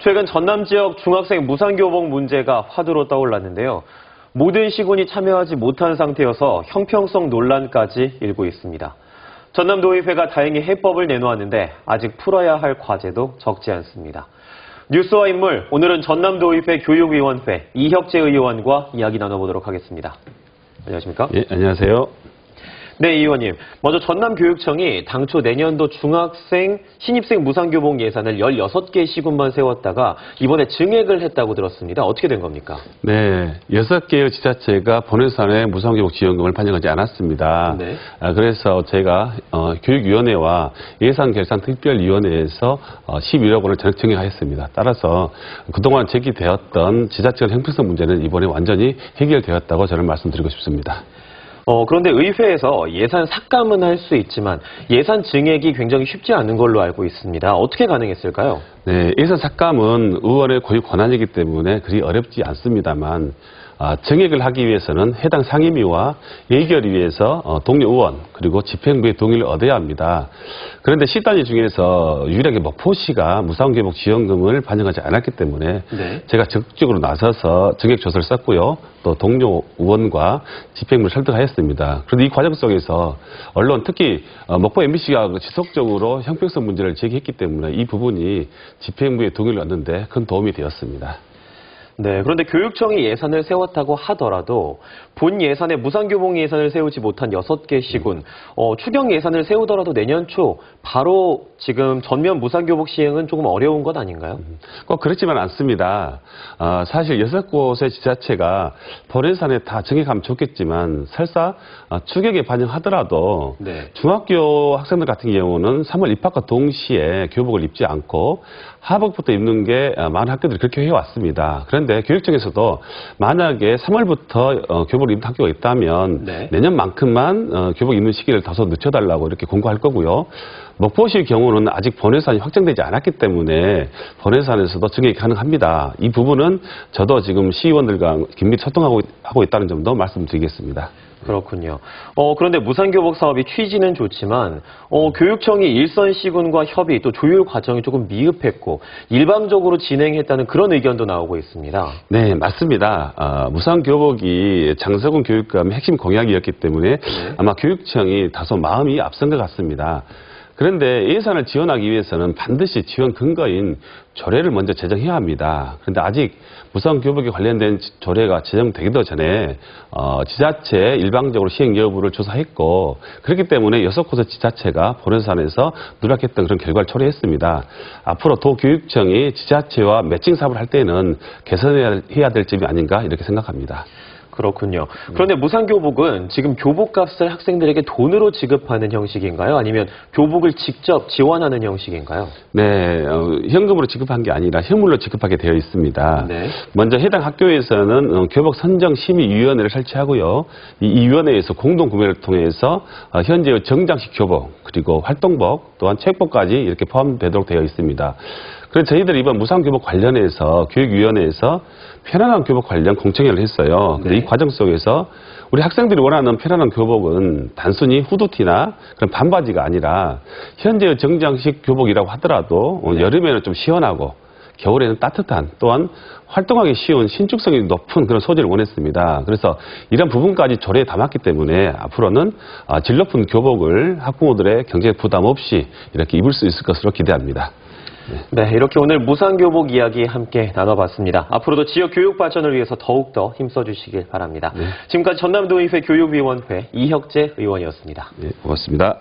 최근 전남 지역 중학생 무상교복 문제가 화두로 떠올랐는데요. 모든 시군이 참여하지 못한 상태여서 형평성 논란까지 일고 있습니다. 전남도의회가 다행히 해법을 내놓았는데 아직 풀어야 할 과제도 적지 않습니다. 뉴스와 인물, 오늘은 전남도의회 교육위원회 이혁재 의원과 이야기 나눠보도록 하겠습니다. 안녕하십니까? 예, 안녕하세요. 네, 이 의원님. 먼저 전남교육청이 당초 내년도 중학생, 신입생 무상교복 예산을 16개 시군만 세웠다가 이번에 증액을 했다고 들었습니다. 어떻게 된 겁니까? 네, 6개의 지자체가 본예산에 무상교복 지원금을 반영하지 않았습니다. 네. 그래서 제가 교육위원회와 예산결산특별위원회에서 11억 원을 전액 증액하였습니다. 따라서 그동안 제기되었던 지자체 간 형평성 문제는 이번에 완전히 해결되었다고 저는 말씀드리고 싶습니다. 그런데 의회에서 예산 삭감은 할 수 있지만 예산 증액이 굉장히 쉽지 않은 걸로 알고 있습니다. 어떻게 가능했을까요? 네, 예산 삭감은 의원의 고유 권한이기 때문에 그리 어렵지 않습니다만 증액을 하기 위해서는 해당 상임위와 예결위에서 동료 의원 그리고 집행부의 동의를 얻어야 합니다. 그런데 시단위 중에서 유일하게 목포시가 무상교복 지원금을 반영하지 않았기 때문에 네. 제가 적극적으로 나서서 증액 조서를 썼고요. 또 동료 의원과 집행부를 설득하였습니다. 그런데 이 과정 속에서 언론 특히 목포 MBC가 지속적으로 형평성 문제를 제기했기 때문에 이 부분이 집행부의 동의를 얻는데 큰 도움이 되었습니다. 네, 그런데 교육청이 예산을 세웠다고 하더라도 본 예산에 무상교복 예산을 세우지 못한 6개 시군, 추경 예산을 세우더라도 내년 초 바로 지금 전면 무상교복 시행은 조금 어려운 것 아닌가요? 꼭 그렇지만 않습니다. 사실 6곳의 지자체가 본 예산에 다 증액하면 좋겠지만 설사 추경에 반영하더라도 네. 중학교 학생들 같은 경우는 3월 입학과 동시에 교복을 입지 않고 하복부터 입는 게 많은 학교들이 그렇게 해왔습니다. 그런데 교육청에서도 만약에 3월부터 교복을 입는 학교가 있다면 네. 내년만큼만 교복 입는 시기를 다소 늦춰달라고 이렇게 공고할 거고요. 목포시 경우는 아직 본예산이 확정되지 않았기 때문에 본예산에서도 증액이 가능합니다. 이 부분은 저도 지금 시의원들과 긴밀히 소통하고 있다는 점도 말씀드리겠습니다. 그렇군요. 그런데 무상교복 사업이 취지는 좋지만 교육청이 일선 시군과 협의 또 조율 과정이 조금 미흡했고 일방적으로 진행했다는 그런 의견도 나오고 있습니다. 네, 맞습니다. 무상교복이 장서군 교육감의 핵심 공약이었기 때문에 네. 아마 교육청이 다소 마음이 앞선 것 같습니다. 그런데 예산을 지원하기 위해서는 반드시 지원 근거인 조례를 먼저 제정해야 합니다. 그런데 아직 무상교복에 관련된 조례가 제정되기도 전에 지자체 일방적으로 시행 여부를 조사했고 그렇기 때문에 6곳의 지자체가 본예산에서 누락했던 그런 결과를 초래했습니다. 앞으로 도교육청이 지자체와 매칭 사업을 할 때는 개선해야 될 점이 아닌가 이렇게 생각합니다. 그렇군요. 그런데 무상교복은 지금 교복값을 학생들에게 돈으로 지급하는 형식인가요? 아니면 교복을 직접 지원하는 형식인가요? 네, 현금으로 지급한 게 아니라 현물로 지급하게 되어 있습니다. 네. 먼저 해당 학교에서는 교복 선정 심의위원회를 설치하고요. 이 위원회에서 공동 구매를 통해서 현재의 정장식 교복 그리고 활동복 또한 책복까지 이렇게 포함되도록 되어 있습니다. 그래서 저희들이 이번 무상교복 관련해서 교육위원회에서 편안한 교복 관련 공청회를 했어요. 근데 네. 이 과정 속에서 우리 학생들이 원하는 편안한 교복은 단순히 후드티나 그런 반바지가 아니라 현재의 정장식 교복이라고 하더라도 여름에는 좀 시원하고 겨울에는 따뜻한 또한 활동하기 쉬운 신축성이 높은 그런 소재를 원했습니다. 그래서 이런 부분까지 조례에 담았기 때문에 앞으로는 질 높은 교복을 학부모들의 경제 부담 없이 이렇게 입을 수 있을 것으로 기대합니다. 네, 이렇게 오늘 무상교복 이야기 함께 나눠봤습니다. 앞으로도 지역 교육 발전을 위해서 더욱더 힘써주시길 바랍니다. 네. 지금까지 전남도의회 교육위원회 이혁재 의원이었습니다. 네, 고맙습니다.